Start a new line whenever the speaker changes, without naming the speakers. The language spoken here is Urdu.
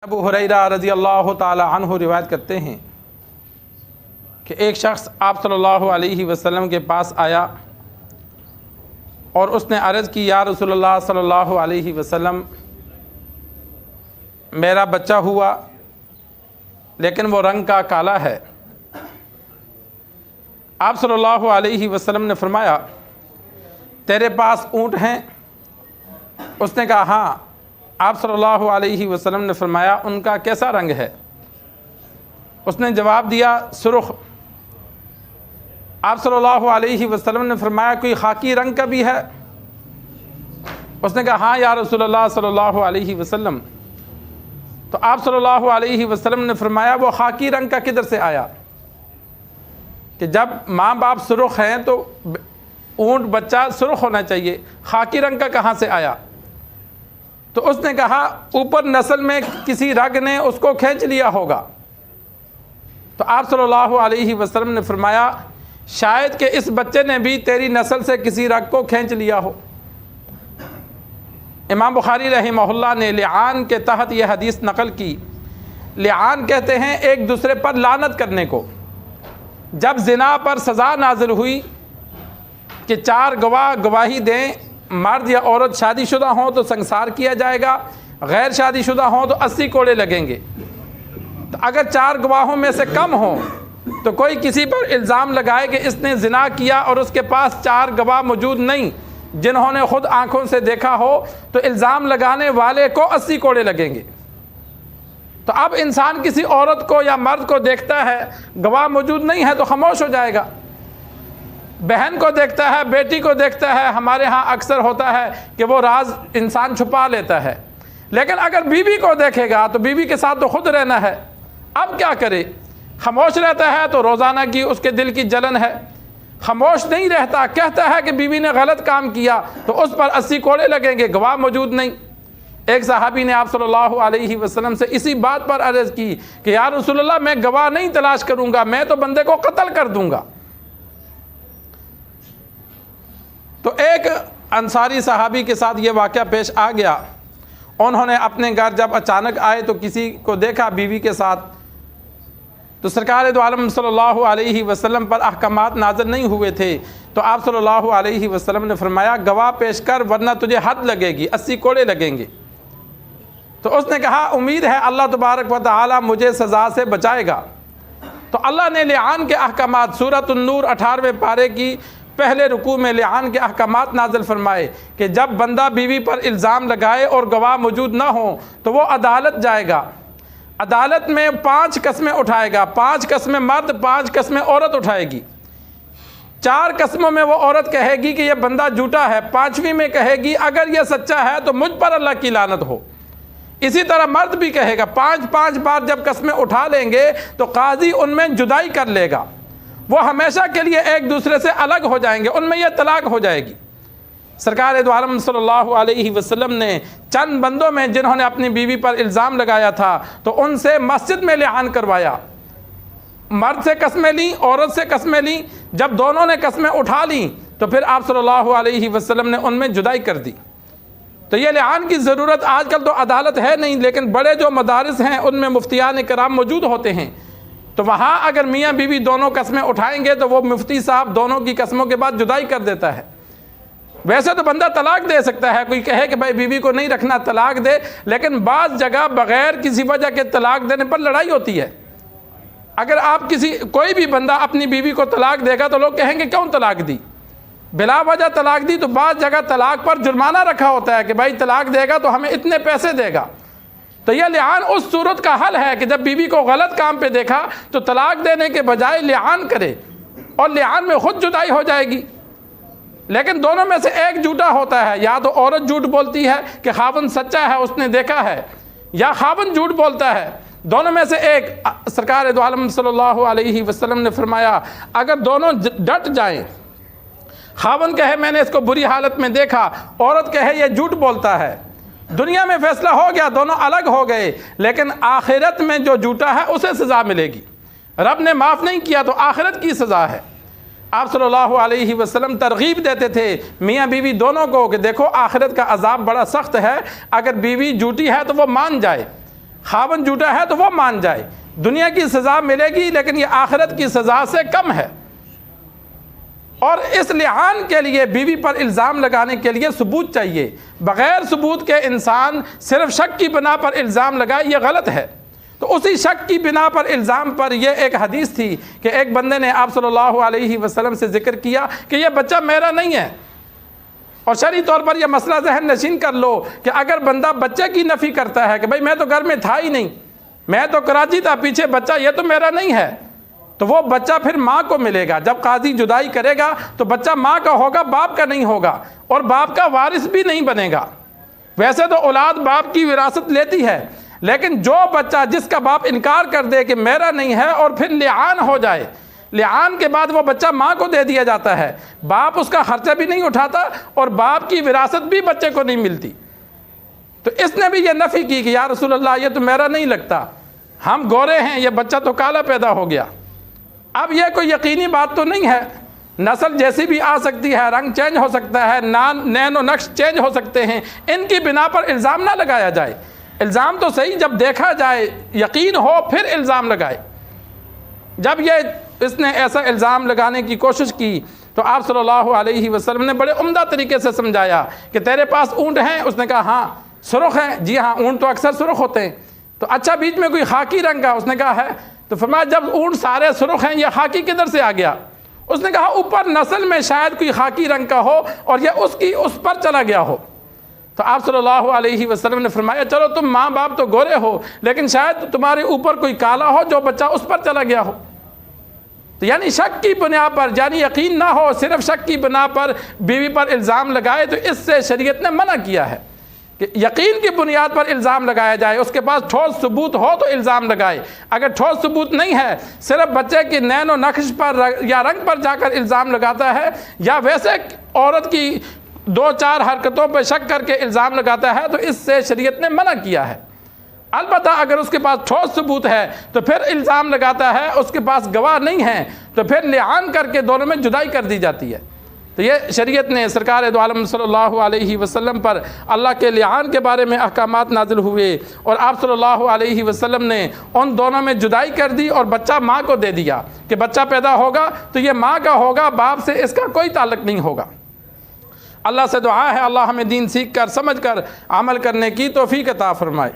ابو ہریرہ رضی اللہ تعالی عنہ روایت کرتے ہیں کہ ایک شخص آپ صلی اللہ علیہ وسلم کے پاس آیا اور اس نے عرض کی، یا رسول اللہ صلی اللہ علیہ وسلم، میرا بچہ ہوا لیکن وہ رنگ کا کالا ہے۔ آپ صلی اللہ علیہ وسلم نے فرمایا، تیرے پاس اونٹ ہیں؟ اس نے کہا ہاں۔ آپ صلی اللہ علیہ وسلم نے فرمایا، ان کا کیسا رنگ ہے؟ اس نے جواب دیا، سرخ۔ آپ صلی اللہ علیہ وسلم نے فرمایا، کوئی خاکی رنگ کا بھی ہے؟ اس نے کہا ہاں یا رسول اللہ صلی اللہ علیہ وسلم۔ تو آپ صلی اللہ علیہ وسلم نے فرمایا، وہ خاکی رنگ کا کدھر سے آیا؟ کہ جب ماں باپ سرخ ہیں تو اونٹ بچہ سرخ ہونا چاہیے، خاکی رنگ کا کہاں سے آیا؟ تو اس نے کہا، اوپر نسل میں کسی رگ نے اس کو کھینچ لیا ہوگا۔ تو آپ صلی اللہ علیہ وسلم نے فرمایا، شاید کہ اس بچے نے بھی تیری نسل سے کسی رگ کو کھینچ لیا ہو۔ امام بخاری رحمہ اللہ نے لعان کے تحت یہ حدیث نقل کی۔ لعان کہتے ہیں ایک دوسرے پر لعنت کرنے کو۔ جب زنا پر سزا نازل ہوئی کہ 4 گواہ گواہی دیں، مرد یا عورت شادی شدہ ہوں تو سنسار کیا جائے گا، غیر شادی شدہ ہوں تو 80 کوڑے لگیں گے۔ تو اگر 4 گواہوں میں سے کم ہوں تو کوئی کسی پر الزام لگائے کہ اس نے زنا کیا اور اس کے پاس 4 گواہ موجود نہیں جنہوں نے خود آنکھوں سے دیکھا ہو، تو الزام لگانے والے کو 80 کوڑے لگیں گے۔ تو اب انسان کسی عورت کو یا مرد کو دیکھتا ہے، گواہ موجود نہیں ہے تو خاموش ہو جائے گا۔ بہن کو دیکھتا ہے، بیٹی کو دیکھتا ہے، ہمارے ہاں اکثر ہوتا ہے کہ وہ راز انسان چھپا لیتا ہے، لیکن اگر بیوی کو دیکھے گا تو بیوی کے ساتھ تو خود رہنا ہے۔ اب کیا کرے؟ خاموش رہتا ہے تو روزانہ کی اس کے دل کی جلن ہے، خاموش نہیں رہتا، کہتا ہے کہ بیوی نے غلط کام کیا تو اس پر 80 کوڑے لگیں گے، گواہ موجود نہیں۔ ایک صحابی نے آپ صلی اللہ علیہ وسلم سے اسی بات پر عرض کی کہ یا رسول اللہ، میں گواہ نہیں تلاش کروں گا، میں تو بندے کو قتل کر دوں گا۔ تو ایک انصاری صحابی کے ساتھ یہ واقعہ پیش آ گیا۔ انہوں نے اپنے گھر جب اچانک آئے تو کسی کو دیکھا بیوی کے ساتھ، تو سرکار دو عالم صلی اللہ علیہ وسلم پر احکامات نازل نہیں ہوئے تھے، تو آپ صلی اللہ علیہ وسلم نے فرمایا، گواہ پیش کر ورنہ تجھے حد لگے گی، 80 کوڑے لگیں گے۔ تو اس نے کہا، امید ہے اللہ تبارک و تعالی مجھے سزا سے بچائے گا۔ تو اللہ نے لعان کے احکامات سورۃ النور 18ویں پارے کی پہلے رکوع میں لعان کے احکامات نازل فرمائے کہ جب بندہ بیوی پر الزام لگائے اور گواہ موجود نہ ہوں تو وہ عدالت جائے گا۔ عدالت میں 5 قسمیں اٹھائے گا، 5 قسمیں مرد، 5 قسمیں عورت اٹھائے گی۔ 4 قسموں میں وہ عورت کہے گی کہ یہ بندہ جھوٹا ہے، 5ویں میں کہے گی اگر یہ سچا ہے تو مجھ پر اللہ کی لعنت ہو۔ اسی طرح مرد بھی کہے گا، 5 بار جب قسمیں اٹھا لیں گے تو قاضی ان میں جدائی کر لے گا، وہ ہمیشہ کے لیے ایک دوسرے سے الگ ہو جائیں گے، ان میں یہ طلاق ہو جائے گی۔ سرکار دو عالم صلی اللہ علیہ وسلم نے چند بندوں میں جنہوں نے اپنی بیوی پر الزام لگایا تھا تو ان سے مسجد میں لعان کروایا۔ مرد سے قسمیں لیں، عورت سے قسمیں لیں، جب دونوں نے قسمیں اٹھا لیں تو پھر آپ صلی اللہ علیہ وسلم نے ان میں جدائی کر دی۔ تو یہ لعان کی ضرورت آج کل تو عدالت ہے نہیں، لیکن بڑے جو مدارس ہیں ان میں مفتیان کرام موجود ہوتے ہیں، تو وہاں اگر میاں بیوی دونوں قسمیں اٹھائیں گے تو وہ مفتی صاحب دونوں کی قسموں کے بعد جدائی کر دیتا ہے۔ ویسے تو بندہ طلاق دے سکتا ہے، کوئی کہے کہ بھائی بیوی کو نہیں رکھنا طلاق دے، لیکن بعض جگہ بغیر کسی وجہ کے طلاق دینے پر لڑائی ہوتی ہے۔ اگر آپ کوئی بھی بندہ اپنی بیوی کو طلاق دے گا تو لوگ کہیں گے کیوں طلاق دی؟ بلا وجہ طلاق دی، تو بعض جگہ طلاق پر جرمانہ رکھا ہوتا ہے کہ بھائی طلاق دے گا تو ہمیں اتنے پیسے دے گا۔ تو یہ لعان اس صورت کا حل ہے کہ جب بیوی کو غلط کام پہ دیکھا تو طلاق دینے کے بجائے لعان کرے، اور لعان میں خود جدائی ہو جائے گی۔ لیکن دونوں میں سے ایک جھوٹا ہوتا ہے، یا تو عورت جھوٹ بولتی ہے کہ خاوند سچا ہے، اس نے دیکھا ہے، یا خاوند جھوٹ بولتا ہے، دونوں میں سے ایک۔ سرکار دو عالم صلی اللہ علیہ وسلم نے فرمایا، اگر دونوں ڈٹ جائیں، خاوند کہے میں نے اس کو بری حالت میں دیکھا، عورت کہے یہ جھوٹ بولتا ہے، دنیا میں فیصلہ ہو گیا، دونوں الگ ہو گئے، لیکن آخرت میں جو جھوٹا ہے اسے سزا ملے گی۔ رب نے معاف نہیں کیا تو آخرت کی سزا ہے۔ آپ صلی اللہ علیہ وسلم ترغیب دیتے تھے میاں بیوی دونوں کو کہ دیکھو آخرت کا عذاب بڑا سخت ہے، اگر بیوی جھوٹی ہے تو وہ مان جائے، خاوند جھوٹا ہے تو وہ مان جائے، دنیا کی سزا ملے گی لیکن یہ آخرت کی سزا سے کم ہے۔ اور اس لعان کے لیے بیوی پر الزام لگانے کے لیے ثبوت چاہیے، بغیر ثبوت کے انسان صرف شک کی بنا پر الزام لگائے، یہ غلط ہے۔ تو اسی شک کی بنا پر الزام پر یہ ایک حدیث تھی کہ ایک بندے نے آپ صلی اللہ علیہ وسلم سے ذکر کیا کہ یہ بچہ میرا نہیں ہے، اور شرعی طور پر یہ مسئلہ ذہن نشین کر لو کہ اگر بندہ بچے کی نفی کرتا ہے کہ بھئی میں تو گھر میں تھا ہی نہیں، میں تو کراچی تھا، پیچھے بچہ یہ تو میرا نہیں ہے، تو وہ بچہ پھر ماں کو ملے گا۔ جب قاضی جدائی کرے گا تو بچہ ماں کا ہوگا، باپ کا نہیں ہوگا، اور باپ کا وارث بھی نہیں بنے گا۔ ویسے تو اولاد باپ کی وراثت لیتی ہے، لیکن جو بچہ جس کا باپ انکار کر دے کہ میرا نہیں ہے اور پھر لعان ہو جائے، لعان کے بعد وہ بچہ ماں کو دے دیا جاتا ہے، باپ اس کا خرچہ بھی نہیں اٹھاتا اور باپ کی وراثت بھی بچے کو نہیں ملتی۔ تو اس نے بھی یہ نفی کی کہ یا رسول اللہ یہ تو میرا نہیں لگتا، ہم گورے ہیں، یہ بچہ تو کالا پیدا ہو گیا۔ اب یہ کوئی یقینی بات تو نہیں ہے، نسل جیسی بھی آ سکتی ہے، رنگ چینج ہو سکتا ہے، نین و نقش چینج ہو سکتے ہیں، ان کی بنا پر الزام نہ لگایا جائے۔ الزام تو صحیح جب دیکھا جائے، یقین ہو، پھر الزام لگائے۔ جب اس نے ایسا الزام لگانے کی کوشش کی تو آپ صلی اللہ علیہ وسلم نے بڑے عمدہ طریقے سے سمجھایا کہ تیرے پاس اونٹ ہیں؟ اس نے کہا ہاں۔ سرخ ہیں؟ جی ہاں، اونٹ تو اکثر سرخ ہوتے ہیں۔ تو اچھا بیچ میں کوئی خاکی رنگ کا؟ اس نے کہا ہے۔ تو فرمایا جب اونٹ سارے سرخ ہیں، یہ خاکی کدھر سے آ گیا؟ اس نے کہا اوپر نسل میں شاید کوئی خاکی رنگ کا ہو اور یہ اس پر چلا گیا ہو۔ تو آپ صلی اللہ علیہ وسلم نے فرمایا چلو تم ماں باپ تو گورے ہو، لیکن شاید تمہارے اوپر کوئی کالا ہو جو بچہ اس پر چلا گیا ہو۔ تو یعنی شک کی بنا پر، یعنی یقین نہ ہو، صرف شک کی بنا پر بیوی پر الزام لگائے، تو اس سے شریعت نے منع کیا ہے کہ یقین کی بنیاد پر الزام لگایا جائے، اس کے پاس ٹھوس ثبوت ہو تو الزام لگائے۔ اگر ٹھوس ثبوت نہیں ہے، صرف بچے کی نین و نقش پر یا رنگ پر جا کر الزام لگاتا ہے، یا ویسے عورت کی 2-4 حرکتوں پہ شک کر کے الزام لگاتا ہے، تو اس سے شریعت نے منع کیا ہے۔ البتہ اگر اس کے پاس ٹھوس ثبوت ہے تو پھر الزام لگاتا ہے، اس کے پاس گواہ نہیں ہے تو پھر لعان کر کے دونوں میں جدائی کر دی جاتی ہے۔ تو یہ شریعت نے سرکار دو عالم صلی اللہ علیہ وسلم پر اللہ کے لعان کے بارے میں احکامات نازل ہوئے، اور آپ صلی اللہ علیہ وسلم نے ان دونوں میں جدائی کر دی اور بچہ ماں کو دے دیا کہ بچہ پیدا ہوگا تو یہ ماں کا ہوگا، باپ سے اس کا کوئی تعلق نہیں ہوگا۔ اللہ سے دعا ہے اللہ ہمیں دین سیکھ کر، سمجھ کر عمل کرنے کی توفیق عطا فرمائے۔